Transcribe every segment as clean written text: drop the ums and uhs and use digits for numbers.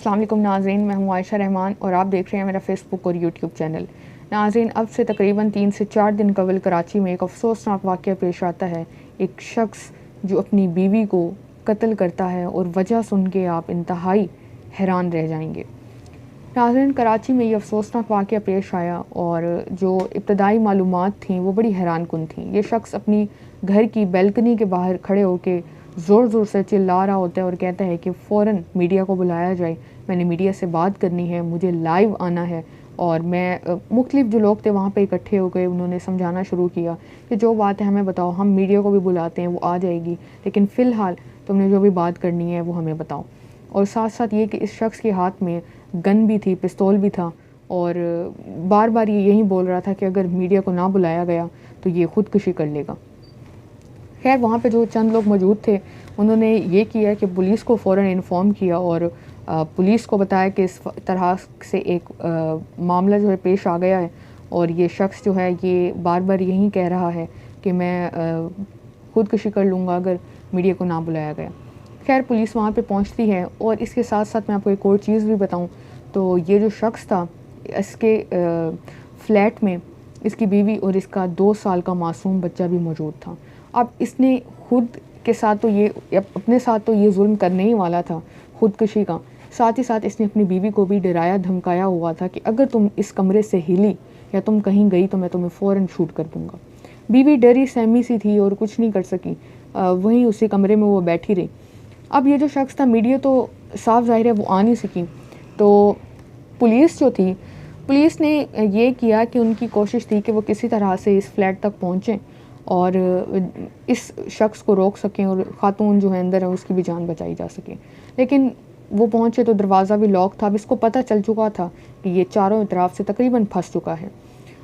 अस्सलाम वालेकुम नाज़रीन, मैं हूँ आयशा रहमान और आप देख रहे हैं मेरा फ़ेसबुक और यूट्यूब चैनल। नाज़रीन, अब से तकरीबन 3 से 4 दिन कबल कराची में एक अफसोसनाक वाक़या पेश आता है। एक शख्स जो अपनी बीवी को कत्ल करता है और वजह सुन के आप इंतहाई हैरान रह जाएंगे। नाज़रीन, कराची में ये अफसोसनाक वाक़या पेश आया और जो इब्तदाई मालूमात थी वो बड़ी हैरानकुन थी। ये शख्स अपनी घर की बैल्कनी के बाहर खड़े होकर ज़ोर ज़ोर से चिल्ला रहा होता है और कहता है कि फ़ौरन मीडिया को बुलाया जाए, मैंने मीडिया से बात करनी है, मुझे लाइव आना है। और मैं मुख्तलिफ जो लोग थे वहाँ पे इकट्ठे हो गए, उन्होंने समझाना शुरू किया कि जो बात है हमें बताओ, हम मीडिया को भी बुलाते हैं, वो आ जाएगी, लेकिन फ़िलहाल तुमने जो भी बात करनी है वो हमें बताओ। और साथ साथ ये कि इस शख्स के हाथ में गन भी थी, पिस्तौल भी था और बार बार ये यही बोल रहा था कि अगर मीडिया को ना बुलाया गया तो ये ख़ुदकुशी कर लेगा। खैर, वहाँ पे जो चंद लोग मौजूद थे उन्होंने ये किया कि पुलिस को फ़ौरन इन्फॉर्म किया और पुलिस को बताया कि इस तरह से एक मामला जो है पेश आ गया है और ये शख्स जो है ये बार बार यही कह रहा है कि मैं ख़ुदकुशी कर लूँगा अगर मीडिया को ना बुलाया गया। खैर, पुलिस वहाँ पे पहुँचती है और इसके साथ साथ मैं आपको एक और चीज़ भी बताऊँ तो ये जो शख्स था, इसके फ्लैट में इसकी बीवी और इसका 2 साल का मासूम बच्चा भी मौजूद था। अब इसने खुद के साथ तो ये अपने साथ तो ये जुल्म करने ही वाला था, ख़ुदकुशी का। साथ ही साथ इसने अपनी बीवी को भी डराया धमकाया हुआ था कि अगर तुम इस कमरे से हिली या तुम कहीं गई तो मैं तुम्हें फ़ौरन शूट कर दूँगा। बीवी डरी सहमी सी थी और कुछ नहीं कर सकी, वहीं उसी कमरे में वो बैठी रही। अब ये जो शख्स था, मीडिया तो साफ ज़ाहिर है वो आ नहीं सकी, तो पुलिस जो थी, पुलिस ने ये किया कि उनकी कोशिश थी कि वो किसी तरह से इस फ्लैट तक पहुँचें और इस शख्स को रोक सकें और ख़ातून जो है अंदर है उसकी भी जान बचाई जा सके। लेकिन वो पहुँचे तो दरवाज़ा भी लॉक था। अब इसको पता चल चुका था कि ये चारों तरफ से तकरीबन फंस चुका है।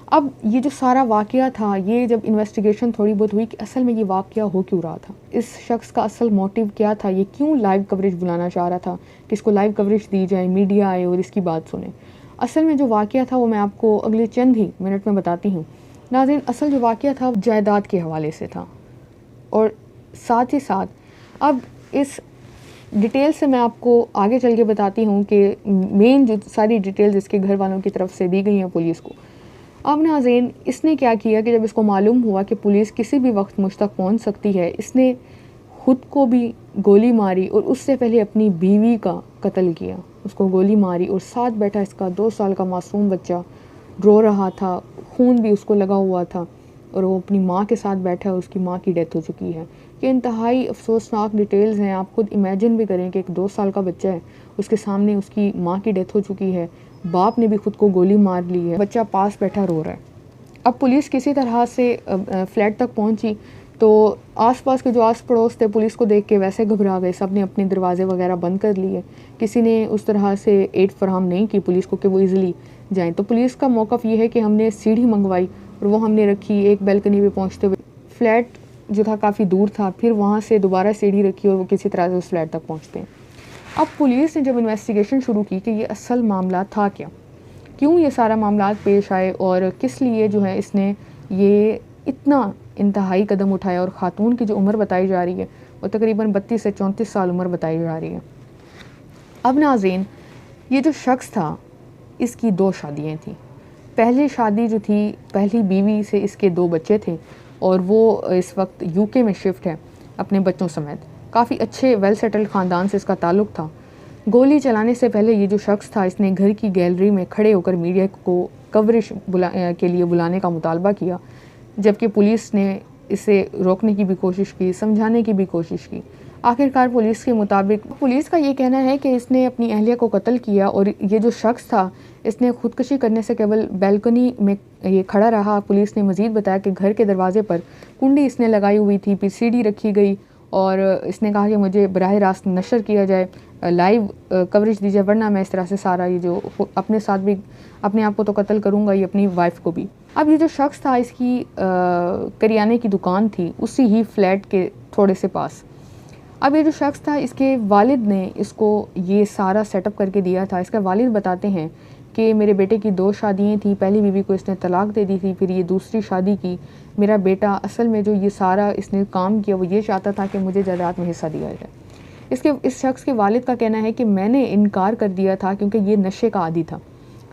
अब ये जो सारा वाक़या था, ये जब इन्वेस्टिगेशन थोड़ी बहुत हुई कि असल में ये वाक़या हो क्यों रहा था, इस शख्स का असल मोटिव क्या था, ये क्यों लाइव कवरेज बुलाना चाह रहा था कि इसको लाइव कवरेज दी जाए, मीडिया आए और इसकी बात सुने। असल में जो वाक़या था वो मैं आपको अगले चंद ही मिनट में बताती हूँ। नाज़रीन, असल जो वाक़या था जायदाद के हवाले से था और साथ ही साथ अब इस डिटेल से मैं आपको आगे चल के बताती हूँ कि मेन जो सारी डिटेल्स इसके घर वालों की तरफ से दी गई हैं पुलिस को। अब नाज़रीन, इसने क्या किया कि जब इसको मालूम हुआ कि पुलिस किसी भी वक्त मुझ तक पहुँच सकती है, इसने ख़ुद को भी गोली मारी और उससे पहले अपनी बीवी का कत्ल किया, उसको गोली मारी और साथ बैठा इसका 2 साल का मासूम बच्चा रो रहा था, खून भी उसको लगा हुआ था और वो अपनी माँ के साथ बैठा है, उसकी माँ की डेथ हो चुकी है। ये इंतहाई अफसोसनाक डिटेल्स हैं। आप खुद इमेजिन भी करें कि एक 2 साल का बच्चा है, उसके सामने उसकी माँ की डेथ हो चुकी है, बाप ने भी खुद को गोली मार ली है, बच्चा पास बैठा रो रहा है। अब पुलिस किसी तरह से फ्लैट तक पहुँची तो आसपास के जो आस पड़ोस थे पुलिस को देख के वैसे घबरा गए, सब ने अपने दरवाजे वगैरह बंद कर लिए। किसी ने उस तरह से एड फराहम नहीं की पुलिस को कि वो ईज़िली जाएँ। तो पुलिस का मौक़िफ़ ये है कि हमने सीढ़ी मंगवाई और वो हमने रखी एक बैल्कनी पे पहुँचते हुए। फ्लैट जो था काफ़ी दूर था, फिर वहाँ से दोबारा सीढ़ी रखी और वो किसी तरह से उस फ्लैट तक पहुँचते हैं। अब पुलिस ने जब इन्वेस्टिगेशन शुरू की कि ये असल मामला था क्या, क्यों ये सारा मामला पेश आए और किस लिए जो है इसने ये इतना इंतहाई कदम उठाया और ख़ातून की जो उम्र बताई जा रही है वो तकरीबन 32 से 34 साल उम्र बताई जा रही है। अब नाज़रीन, ये जो शख्स था इसकी 2 शादियाँ थी। पहली शादी जो थी, पहली बीवी से इसके 2 बच्चे थे और वो इस वक्त यूके में शिफ्ट है अपने बच्चों समेत। काफ़ी अच्छे वेल सेटल्ड ख़ानदान से इसका ताल्लुक़ था। गोली चलाने से पहले ये जो शख्स था, इसने घर की गैलरी में खड़े होकर मीडिया को कवरेज के लिए बुलाने का मुतालबा किया, जबकि पुलिस ने इसे रोकने की भी कोशिश की, समझाने की भी कोशिश की। आखिरकार पुलिस के मुताबिक, पुलिस का ये कहना है कि इसने अपनी अहलिया को कत्ल किया और ये जो शख्स था इसने ख़ुदकुशी करने से केवल बैल्कनी में ये खड़ा रहा। पुलिस ने मज़ीद बताया कि घर के दरवाजे पर कुंडी इसने लगाई हुई थी, फिर सीढ़ी रखी गई और इसने कहा कि मुझे बराह रास्त नशर किया जाए, लाइव कवरेज दी जाए, वरना मैं इस तरह से सारा ये जो अपने साथ भी अपने आप को तो कत्ल करूँगा, ये अपनी वाइफ को भी। अब ये जो शख्स था, इसकी करियाने की दुकान थी उसी ही फ्लैट के थोड़े से पास। अब ये जो शख्स था, इसके वालिद ने इसको ये सारा सेटअप करके दिया था। इसके वालिद बताते हैं कि मेरे बेटे की 2 शादियाँ थी, पहली बीवी को इसने तलाक दे दी थी, फिर ये दूसरी शादी की। मेरा बेटा असल में जो ये सारा इसने काम किया वो ये चाहता था कि मुझे जायदाद में हिस्सा दिया जाए। इस शख्स के वालिद का कहना है कि मैंने इनकार कर दिया था क्योंकि ये नशे का आदी था।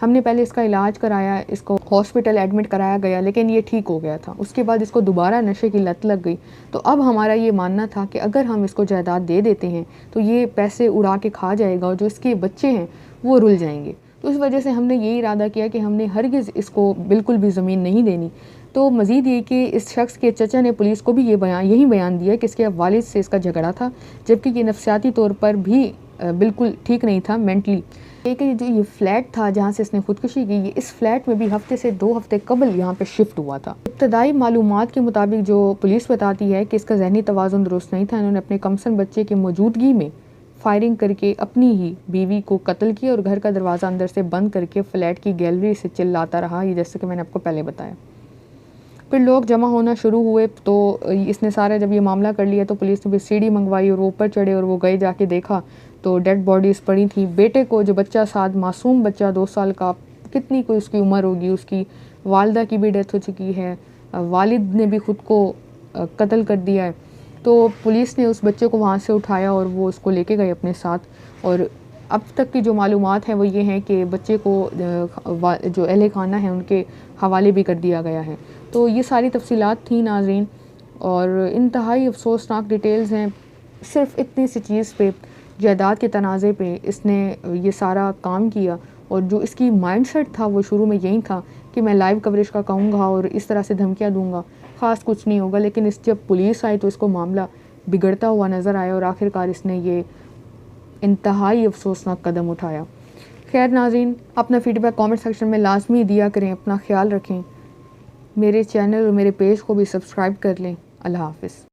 हमने पहले इसका इलाज कराया, इसको हॉस्पिटल एडमिट कराया गया, लेकिन ये ठीक हो गया था। उसके बाद इसको दोबारा नशे की लत लग गई। तो अब हमारा ये मानना था कि अगर हम इसको जायदाद दे देते हैं तो ये पैसे उड़ा के खा जाएगा और जो इसके बच्चे हैं वो रुल जाएंगे। तो इस वजह से हमने ये इरादा किया कि हमने हरगिज़ इसको बिल्कुल भी ज़मीन नहीं देनी। तो मज़ीद ये कि इस शख्स के चचा ने पुलिस को भी यही बयान दिया कि इसके वालिद से इसका झगड़ा था, जबकि ये नफसियाती तौर पर भी बिल्कुल ठीक नहीं था मेंटली। एक जो ये फ्लैट था जहाँ से इसने खुदकुशी की, ये इस फ्लैट में भी हफ्ते से 2 हफ्ते कबल यहाँ पे शिफ्ट हुआ था। इब्तदाई मालूमात के मुताबिक जो पुलिस बताती है कि इसका जहनी तवाज़ुन दुरुस्त नहीं था। इन्होंने अपने कमसन बच्चे की मौजूदगी में फायरिंग करके अपनी ही बीवी को कत्ल किया और घर का दरवाज़ा अंदर से बंद करके फ्लैट की गैलरी से चिल्लाता रहा, ये जैसे कि मैंने आपको पहले बताया। फिर लोग जमा होना शुरू हुए तो इसने सारा जब ये मामला कर लिया तो पुलिस ने भी सीढ़ी मंगवाई और वो ऊपर चढ़े और वो गए, जाके देखा तो डेड बॉडीज़ पड़ी थी। बेटे को, जो बच्चा साथ मासूम बच्चा 2 साल का, कितनी कोई उसकी उम्र होगी, उसकी वालदा की भी डेथ हो चुकी है, वालिद ने भी ख़ुद को कत्ल कर दिया है। तो पुलिस ने उस बच्चे को वहाँ से उठाया और वो उसको लेके गए अपने साथ। और अब तक की जो मालूमात हैं वो ये हैं कि बच्चे को जो अहले खाना है उनके हवाले भी कर दिया गया है। तो ये सारी तफसीलात थी नाज़रीन, और इंतहाई अफसोसनाक डिटेल्स हैं। सिर्फ़ इतनी सी चीज़ पे, जायदाद के तनाज़े पे इसने ये सारा काम किया। और जो इसकी माइंडसेट था वो शुरू में यही था कि मैं लाइव कवरेज का कहूँगा और इस तरह से धमकियाँ दूँगा, ख़ास कुछ नहीं होगा। लेकिन जब पुलिस आई तो इसको मामला बिगड़ता हुआ नज़र आया और आखिरकार इसने ये इंतहाई अफसोसनाक कदम उठाया। खैर नाज़रीन, अपना फ़ीडबैक कमेंट सेक्शन में लाजमी दिया करें। अपना ख्याल रखें। मेरे चैनल और मेरे पेज को भी सब्सक्राइब कर लें। अल्लाह हाफ़िज़।